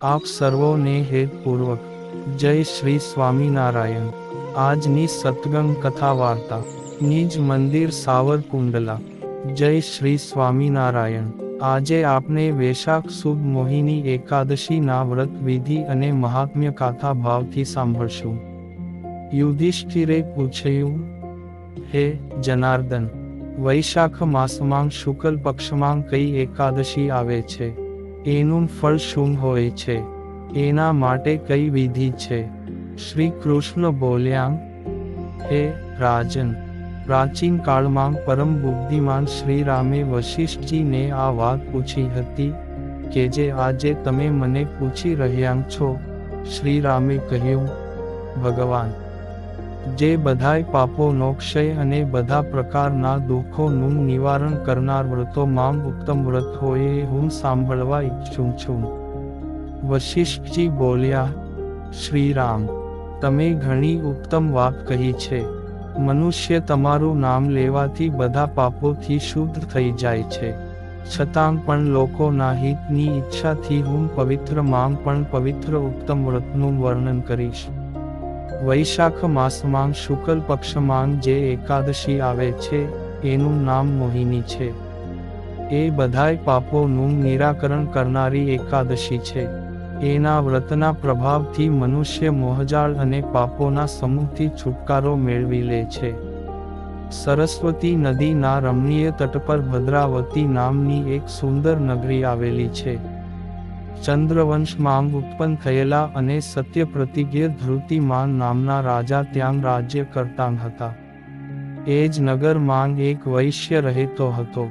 આપ સર્વોને હેતપૂર્વક જય શ્રી સ્વામિનારાયણ। આજની સત્સંગ કથા વાર્તા નિજ મંદિર સાવરકુંડલા। જય શ્રી સ્વામિનારાયણ। આજે આપણે વૈશાખ સુદ મોહિની એકાદશીના વ્રત વિધિ અને મહાત્મ્ય ગાથા ભાવથી સાંભળશું। યુધિષ્ઠિરે પૂછ્યું, હે જનાર્દન, વૈશાખ માસમાં શુક્લ પક્ષમાં કઈ એકાદશી આવે છે? એનું ફળ શું હોય છે? એના માટે કઈ વિધિ છે? શ્રી કૃષ્ણ બોલ્યા, હે રાજન, પ્રાચીન કાળમાં પરમ બુદ્ધિમાન શ્રી રામે વશિષ્ઠજીને આ વાત પૂછી હતી કે જે આજે તમે મને પૂછી રહ્યા છો। શ્રી રામે કહ્યું, ભગવાન, જે બધાય પાપોનો ક્ષય અને બધા પ્રકારના દુઃખોનું નિવારણ કરનાર વ્રતોમાં ઉત્તમ વ્રત હોય એ હું સાંભળવા ઈચ્છું છું। વશિષ્ઠજી બોલ્યા, શ્રી રામ, તમે ઘણી ઉત્તમ વાત કહી છે। મનુષ્ય તમારું નામ લેવાથી બધા પાપોથી શુદ્ધ થઈ જાય છે, છતાં પણ લોકોના હિતની ઈચ્છાથી હું પવિત્ર માં પણ પવિત્ર ઉત્તમ વ્રતનું વર્ણન કરીશ। વૈશાખ માસમાં શુક્લ પક્ષમાં જે એકાદશી આવે છે એનું નામ મોહિની છે। એ બધાય પાપોનું નિરાકરણ કરનારી એકાદશી છે। એના વ્રતના પ્રભાવથી મનુષ્ય મોહજાળ અને પાપોના સમૂહથી છુટકારો મેળવી લે છે। સરસ્વતી નદીના રમણીય તટ પર ભદ્રાવતી નામની એક સુંદર નગરી આવેલી છે। ચંદ્રવંશમાં ઉત્પન્ન થયેલા અને સત્ય પ્રતિજ્ઞ ધૃતિમાન નામના રાજા ત્યાં રાજ્ય કરતા હતા। એ જ નગરમાં એક વૈશ્ય રહેતો હતો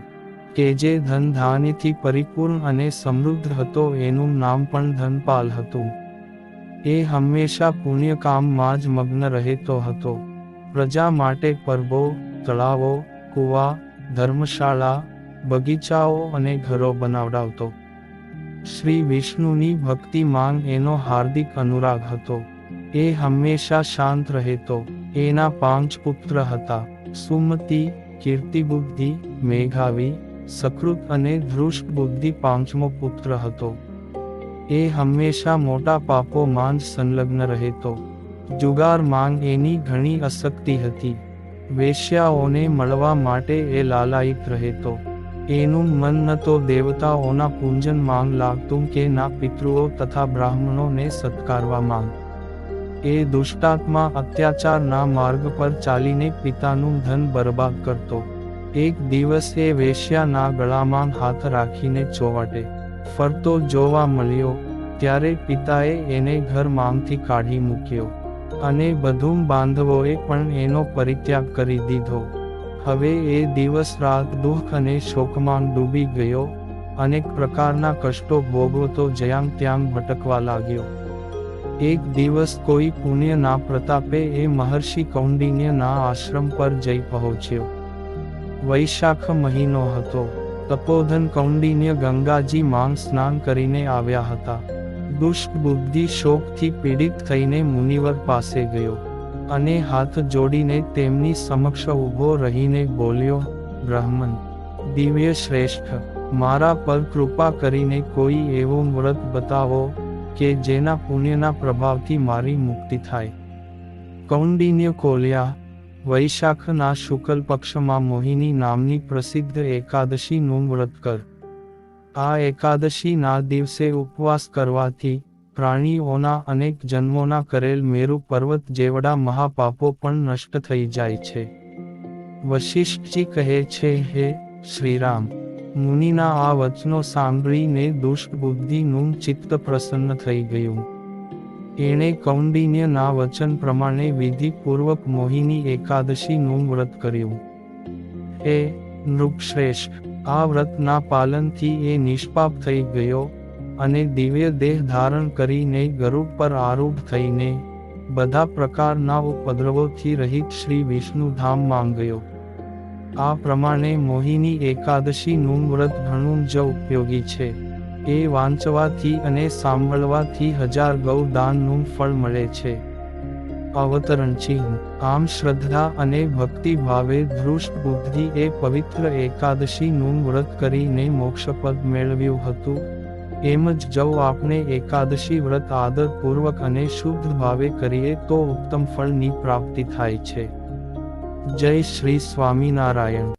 કે જે ધન ધાન્યથી પરિપૂર્ણ અને સમૃદ્ધ હતો। એનું નામ પણ ધનપાલ હતું। એ હંમેશા પુણ્યકામમાં જ મગ્ન રહેતો હતો। પ્રજા માટે પરબો, તળાવો, કૂવા, ધર્મશાળા, બગીચાઓ અને ઘરો બનાવડાવતો। શ્રી વિષ્ણુની ભક્તિમાં એનો હાર્દિક અનુરાગ હતો। એ હંમેશા શાંત રહેતો। એના 5 પુત્ર હતા, સુમતિ, કીર્તિબુદ્ધિ, મેઘાવી, સકૃત અને ધૃષ્ટબુદ્ધિ 5મો પુત્ર હતો। એ હંમેશા મોટા પાપોમાં જ સંલગ્ન રહેતો। જુગારમાં એની ઘણી આસક્તિ હતી। વેશ્યાઓને મળવા માટે એ લાલાયિત રહેતો। એનું મન ન તો દેવતાઓના પૂજનમાં લાગતું કે ના પિતૃઓ તથા બ્રાહ્મણોને સત્કારવામાં। એ દુષ્ટાત્મા અત્યાચારના માર્ગ પર ચાલીને પિતાનું ધન બરબાદ કરતો। એક દિવસ એ વેશ્યાના ગળામાં હાથ રાખીને ચોવાટે ફરતો જોવા મળ્યો ત્યારે પિતાએ એને ઘરમાંથી કાઢી મૂક્યો અને બધું બાંધવોએ પણ એનો પરિત્યાગ કરી દીધો। હવે એ દિવસ રાત દુઃખ અને શોકમાં ડૂબી ગયો। અનેક પ્રકારના કષ્ટો ભોગવતો જ્યાં ત્યાં ભટકવા લાગ્યો। એક દિવસ કોઈ પુણ્યના પ્રતાપે એ મહર્ષિ કૌંડિન્યના આશ્રમ પર જઈ પહોંચ્યો। વૈશાખ મહિનો હતો। તપોધન કૌંડિન્ય ગંગાજીમાં સ્નાન કરીને આવ્યા હતા। દુષ્ટ બુદ્ધિ શોકથી પીડિત થઈને મુનિવર પાસે ગયો અને હાથ જોડીને તેમની સમક્ષ ઊભો રહીને બોલ્યો, બ્રાહ્મણ, દિવ્ય શ્રેષ્ઠ, મારા પર કૃપા કરીને કોઈ એવું વ્રત બતાવો કે જેના પુણ્યના પ્રભાવથી મારી મુક્તિ થાય। કૌંડિન્ય બોલ્યા, વૈશાખના શુક્લ પક્ષમાં મોહિની નામની પ્રસિદ્ધ એકાદશીનું વ્રત કર। આ એકાદશીના દિવસે ઉપવાસ કરવાથી પ્રાણીઓના અનેક જન્મોના કરેલ મેરુ પર્વત જેવડા મહાપાપો પણ નષ્ટ થઈ જાય છે। વશિષ્ઠજી કહે છે, હે શ્રીરામ, મુનિના આ વચનો સાંભળીને દુષ્ટ બુદ્ધિનું ચિત્ત પ્રસન્ન થઈ ગયું। એણે કૌંડિન્યના વચન પ્રમાણે વિધિપૂર્વક મોહિની એકાદશીનું વ્રત કર્યું। હે નૃપશ્રેષ્ઠ, આ વ્રતના પાલનથી એ નિષ્પાપ થઈ ગયો અને દિવ્ય દેહ ધારણ કરીને ગરુડ પર આરૂઢ થઈને બધા પ્રકારના ઉપદ્રવોથી રહિત શ્રી વિષ્ણુ ધામમાં ગયો। આ પ્રમાણે મોહિની એકાદશીનું વ્રત ઘણું જ ઉપયોગી છે। એ વાંચવાથી અને સાંભળવાથી 1000 ગૌદાનનું ફળ મળે છે। અવતરણ ચિહ્ન। આમ શ્રદ્ધા અને ભક્તિ ભાવે ધૃષ્ટ બુદ્ધિ એ પવિત્ર એકાદશીનું વ્રત કરીને મોક્ષપદ મેળવ્યું હતું એમ જ જો આપણે એકાદશી વ્રત આદરપૂર્વક અને શુદ્ધ ભાવે કરીએ તો ઉત્તમ ફળની પ્રાપ્તિ થાય છે. જય શ્રી સ્વામિનારાયણ.